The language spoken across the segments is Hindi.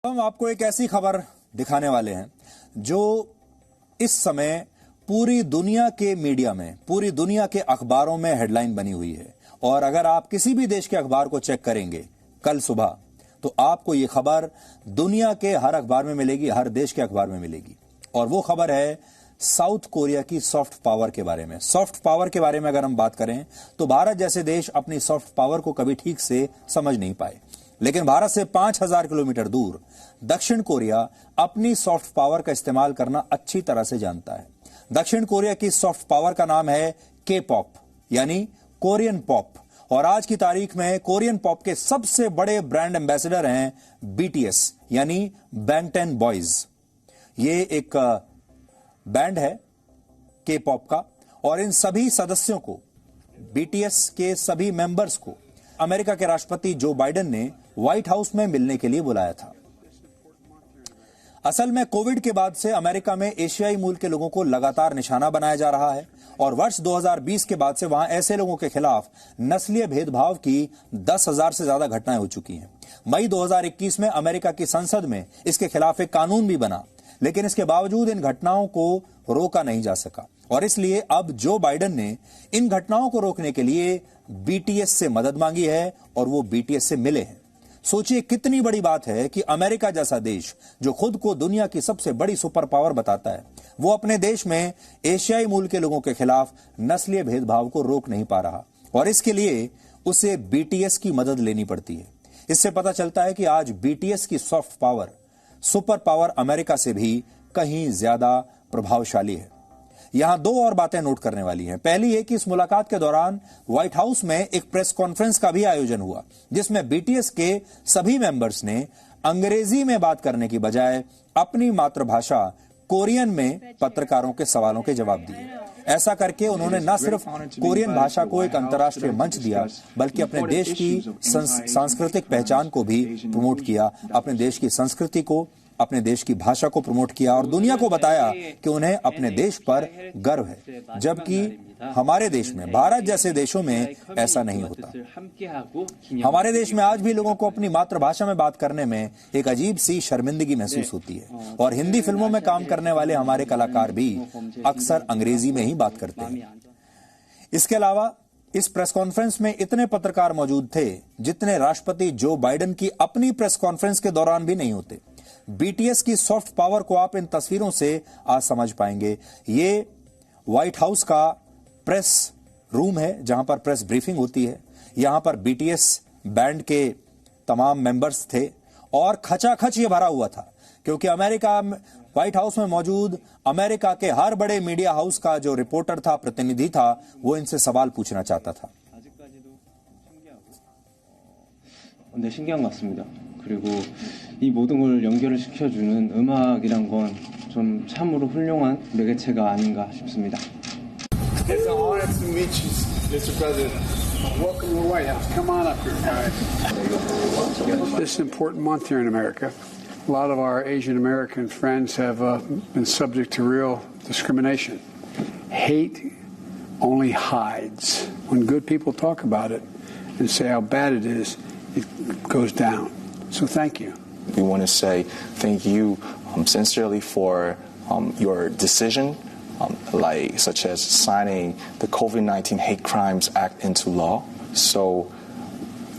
हम आपको एक ऐसी खबर दिखाने वाले हैं जो इस समय पूरी दुनिया के मीडिया में, पूरी दुनिया के अखबारों में हेडलाइन बनी हुई है। और अगर आप किसी भी देश के अखबार को चेक करेंगे कल सुबह, तो आपको ये खबर दुनिया के हर अखबार में मिलेगी, हर देश के अखबार में मिलेगी। और वो खबर है साउथ कोरिया की सॉफ्ट पावर के बारे में। सॉफ्ट पावर के बारे में अगर हम बात करें तो भारत जैसे देश अपनी सॉफ्ट पावर को कभी ठीक से समझ नहीं पाए, लेकिन भारत से 5000 किलोमीटर दूर दक्षिण कोरिया अपनी सॉफ्ट पावर का इस्तेमाल करना अच्छी तरह से जानता है। दक्षिण कोरिया की सॉफ्ट पावर का नाम है के पॉप, यानी कोरियन पॉप। और आज की तारीख में कोरियन पॉप के सबसे बड़े ब्रांड एम्बेसडर हैं बीटीएस, यानी बैंगटन बॉयज। ये एक बैंड है के पॉप का, और इन सभी सदस्यों को, बीटीएस के सभी मेंबर्स को अमेरिका के राष्ट्रपति जो बाइडेन ने व्हाइट हाउस में मिलने के लिए बुलाया था। असल में कोविड के बाद से अमेरिका में एशियाई मूल के लोगों को लगातार निशाना बनाया जा रहा है, और वर्ष 2020 के बाद से वहां ऐसे लोगों के खिलाफ नस्लीय भेदभाव की 10,000 से ज्यादा घटनाएं हो चुकी हैं। मई 2021 में अमेरिका की संसद में इसके खिलाफ एक कानून भी बना, लेकिन इसके बावजूद इन घटनाओं को रोका नहीं जा सका। और इसलिए अब जो बाइडेन ने इन घटनाओं को रोकने के लिए बीटीएस से मदद मांगी है और वो बीटीएस से मिले हैं। सोचिए कितनी बड़ी बात है कि अमेरिका जैसा देश, जो खुद को दुनिया की सबसे बड़ी सुपर पावर बताता है, वो अपने देश में एशियाई मूल के लोगों के खिलाफ नस्लीय भेदभाव को रोक नहीं पा रहा, और इसके लिए उसे बीटीएस की मदद लेनी पड़ती है। इससे पता चलता है कि आज बीटीएस की soft power, super power America से भी कहीं ज्यादा प्रभावशाली है। यहां दो और बातें नोट करने वाली हैं। पहली है कि इस मुलाकात के दौरान व्हाइट हाउस में एक प्रेस कॉन्फ्रेंस का भी आयोजन हुआ, जिसमें बीटीएस के सभी मेंबर्स ने अंग्रेजी में बात करने की बजाय अपनी मातृभाषा कोरियन में पत्रकारों के सवालों के जवाब दिए। ऐसा करके उन्होंने न सिर्फ कोरियन भाषा को एक अंतर्राष्ट्रीय मंच दिया, बल्कि अपने देश की सांस्कृतिक पहचान को भी प्रमोट किया, अपने देश की संस्कृति को, अपने देश की भाषा को प्रमोट किया, और दुनिया को बताया कि उन्हें अपने देश पर गर्व है। जबकि हमारे देश में, भारत जैसे देशों में ऐसा नहीं होता। हमारे देश में आज भी लोगों को अपनी मातृभाषा में बात करने में एक अजीब सी शर्मिंदगी महसूस होती है, और हिंदी फिल्मों में काम करने वाले हमारे कलाकार भी अक्सर अंग्रेजी में ही बात करते हैं। इसके अलावा इस प्रेस कॉन्फ्रेंस में इतने पत्रकार मौजूद थे जितने राष्ट्रपति जो बाइडेन की अपनी प्रेस कॉन्फ्रेंस के दौरान भी नहीं होते। बीटीएस की सॉफ्ट पावर को आप इन तस्वीरों से आज समझ पाएंगे। ये व्हाइट हाउस का प्रेस रूम है जहां पर प्रेस ब्रीफिंग होती है। यहां पर बीटीएस बैंड के तमाम मेंबर्स थे, और खचाखच ये भरा हुआ था, क्योंकि अमेरिका व्हाइट हाउस में मौजूद अमेरिका के हर बड़े मीडिया हाउस का जो रिपोर्टर था, प्रतिनिधि था, वो इनसे सवाल पूछना चाहता था। 네, 신기한 것 같습니다. 그리고 이 모든 걸 연결을 시켜주는 음악이란 건 좀 참으로 훌륭한 매개체가 아닌가 싶습니다. It's an honor to meet you, Mr. President. Welcome to the White House. Come on up here, guys. This is an important month here in America. A lot of our Asian American friends have been subject to real discrimination. Hate only hides. When good people talk about it and say how bad it is, it goes down. So thank you. We want to say thank you sincerely for your decision, such as signing the COVID-19 Hate Crimes Act into law. So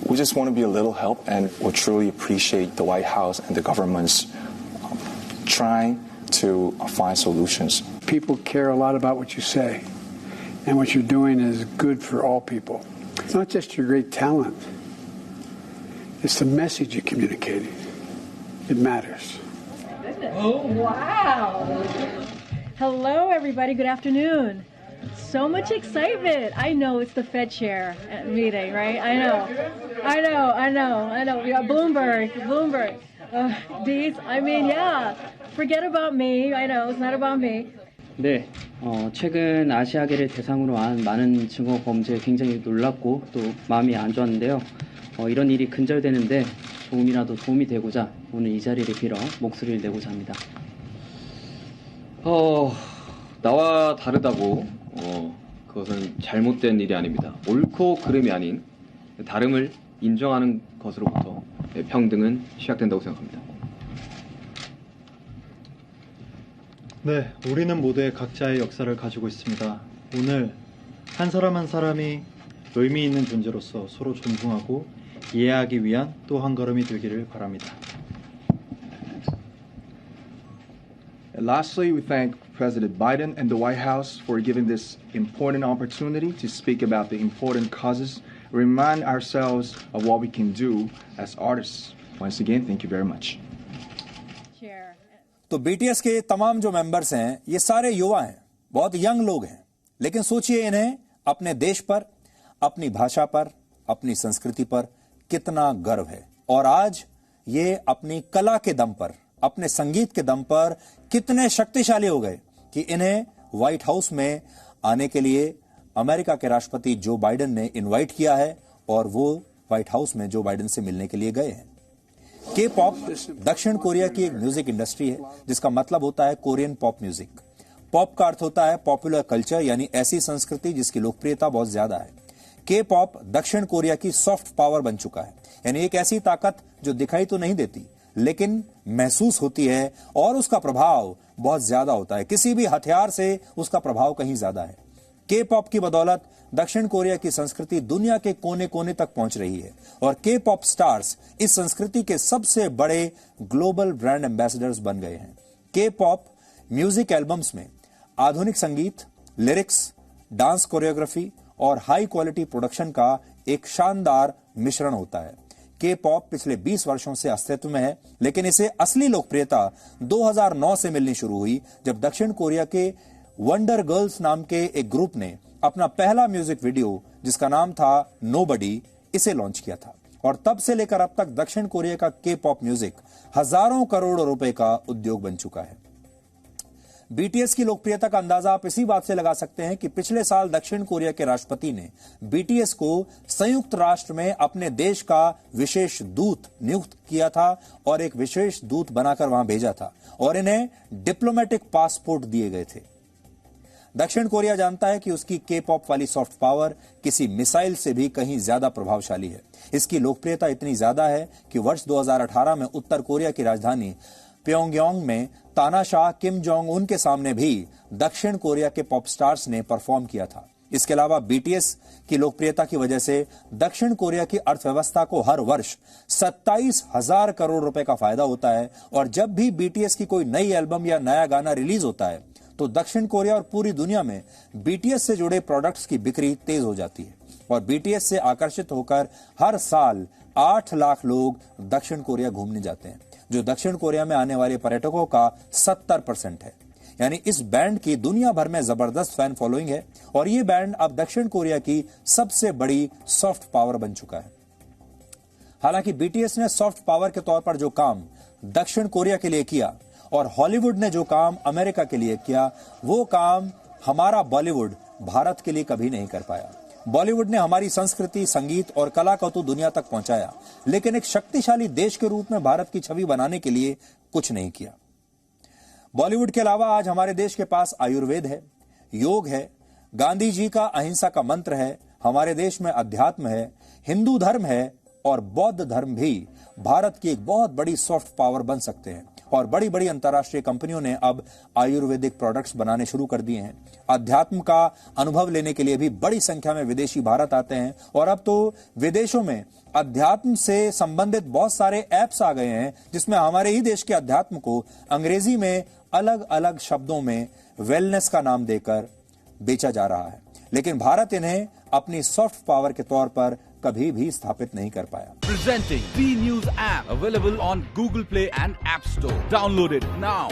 we just want to be a little help, and we truly appreciate the White House and the government's trying to find solutions. People care a lot about what you say, and what you're doing is good for all people. It's not just your great talent. It's the message you're communicating. It matters. Oh, wow. Hello, everybody. Good afternoon. So much excitement. I know it's the Fed chair meeting, right? I know. We got Bloomberg. These, I mean, yeah. Forget about me. I know, it's not about me. 네, 최근 아시아계를 대상으로 한 많은 증오 범죄에 굉장히 놀랍고 또 마음이 안 좋았는데요. 이런 일이 근절되는데 조금이라도 도움이 되고자 오늘 이 자리를 빌어 목소리를 내고자 합니다. 나와 다르다고 그것은 잘못된 일이 아닙니다. 옳고 그름이 아닌 다름을 인정하는 것으로부터 평등은 시작된다고 생각합니다. 네, 우리는 모두의 각자의 역사를 가지고 있습니다. 오늘 한 사람 한 사람이 의미 있는 존재로서 서로 존중하고 이해하기 위한 또 한 걸음이 되기를 바랍니다. And lastly, we thank President Biden and the White House for giving this important opportunity to speak about the important causes, remind ourselves of what we can do as artists. Once again, thank you very much. तो बीटीएस के तमाम जो मेंबर्स हैं ये सारे युवा हैं, बहुत यंग लोग हैं, लेकिन सोचिए इन्हें अपने देश पर, अपनी भाषा पर, अपनी संस्कृति पर कितना गर्व है। और आज ये अपनी कला के दम पर, अपने संगीत के दम पर कितने शक्तिशाली हो गए कि इन्हें व्हाइट हाउस में आने के लिए अमेरिका के राष्ट्रपति जो बाइडेन ने इनवाइट किया है और वो व्हाइट हाउस में जो बाइडेन से मिलने के लिए गए हैं। के पॉप दक्षिण कोरिया की एक म्यूजिक इंडस्ट्री है जिसका मतलब होता है कोरियन पॉप म्यूजिक। पॉप का अर्थ होता है पॉपुलर कल्चर, यानी ऐसी संस्कृति जिसकी लोकप्रियता बहुत ज्यादा है। के पॉप दक्षिण कोरिया की सॉफ्ट पावर बन चुका है, यानी एक ऐसी ताकत जो दिखाई तो नहीं देती लेकिन महसूस होती है और उसका प्रभाव बहुत ज्यादा होता है। किसी भी हथियार से उसका प्रभाव कहीं ज्यादा है। के पॉप की बदौलत दक्षिण कोरिया की संस्कृति दुनिया के कोने कोने तक पहुंच रही है और के पॉप स्टार्स इस संस्कृति के सबसे बड़े ग्लोबल ब्रांड एम्बेसडर्स बन गए हैं। के पॉप म्यूजिक एल्बम्स में आधुनिक संगीत, लिरिक्स, डांस कोरियोग्राफी और हाई क्वालिटी प्रोडक्शन का एक शानदार मिश्रण होता है। के पॉप पिछले 20 वर्षों से अस्तित्व में है, लेकिन इसे असली लोकप्रियता 2009 से मिलनी शुरू हुई जब दक्षिण कोरिया के वंडर गर्ल्स नाम के एक ग्रुप ने अपना पहला म्यूजिक वीडियो जिसका नाम था नोबडी इसे लॉन्च किया था। और तब से लेकर अब तक दक्षिण कोरिया का के पॉप म्यूजिक हजारों करोड़ रुपए का उद्योग बन चुका है। बीटीएस की लोकप्रियता का अंदाजा आप इसी बात से लगा सकते हैं कि पिछले साल दक्षिण कोरिया के राष्ट्रपति ने बीटीएस को संयुक्त राष्ट्र में अपने देश का विशेष दूत नियुक्त किया था और एक विशेष दूत बनाकर वहां भेजा था और इन्हें डिप्लोमेटिक पासपोर्ट दिए गए थे। दक्षिण कोरिया जानता है कि उसकी के पॉप वाली सॉफ्ट पावर किसी मिसाइल से भी कहीं ज्यादा प्रभावशाली है। इसकी लोकप्रियता इतनी ज्यादा है कि वर्ष 2018 में उत्तर कोरिया की राजधानी प्योंगयांग में तानाशाह किम जोंग उन के सामने भी दक्षिण कोरिया के पॉप स्टार्स ने परफॉर्म किया था। इसके अलावा बीटीएस की लोकप्रियता की वजह से दक्षिण कोरिया की अर्थव्यवस्था को हर वर्ष 27,000 करोड़ रुपए का फायदा होता है और जब भी बीटीएस की कोई नई एल्बम या नया गाना रिलीज होता है तो दक्षिण कोरिया और पूरी दुनिया में बीटीएस से जुड़े प्रोडक्ट्स की बिक्री तेज हो जाती है और बीटीएस से आकर्षित होकर हर साल 8 लाख लोग दक्षिण कोरिया घूमने जाते हैं, जो दक्षिण कोरिया में आने वाले पर्यटकों का 70% है। यानी इस बैंड की दुनिया भर में जबरदस्त फैन फॉलोइंग है और ये बैंड अब दक्षिण कोरिया की सबसे बड़ी सॉफ्ट पावर बन चुका है। हालांकि बीटीएस ने सॉफ्ट पावर के तौर पर जो काम दक्षिण कोरिया के लिए किया और हॉलीवुड ने जो काम अमेरिका के लिए किया, वो काम हमारा बॉलीवुड भारत के लिए कभी नहीं कर पाया। बॉलीवुड ने हमारी संस्कृति, संगीत और कला को तो दुनिया तक पहुंचाया, लेकिन एक शक्तिशाली देश के रूप में भारत की छवि बनाने के लिए कुछ नहीं किया। बॉलीवुड के अलावा आज हमारे देश के पास आयुर्वेद है, योग है, गांधी जी का अहिंसा का मंत्र है, हमारे देश में अध्यात्म है, हिंदू धर्म है और बौद्ध धर्म भी भारत की एक बहुत बड़ी सॉफ्ट पावर बन सकते हैं और बड़ी बड़ी अंतर्राष्ट्रीय कंपनियों ने अब आयुर्वेदिक प्रोडक्ट्स बनाने शुरू कर दिए हैं। अध्यात्म का अनुभव लेने के लिए भी बड़ी संख्या में विदेशी भारत आते हैं और अब तो विदेशों में अध्यात्म से संबंधित बहुत सारे ऐप्स आ गए हैं जिसमें हमारे ही देश के अध्यात्म को अंग्रेजी में अलग अलग शब्दों में वेलनेस का नाम देकर बेचा जा रहा है, लेकिन भारत इन्हें अपनी सॉफ्ट पावर के तौर पर कभी भी स्थापित नहीं कर पाया। Presenting B News app available on Google Play and App Store. Download it now.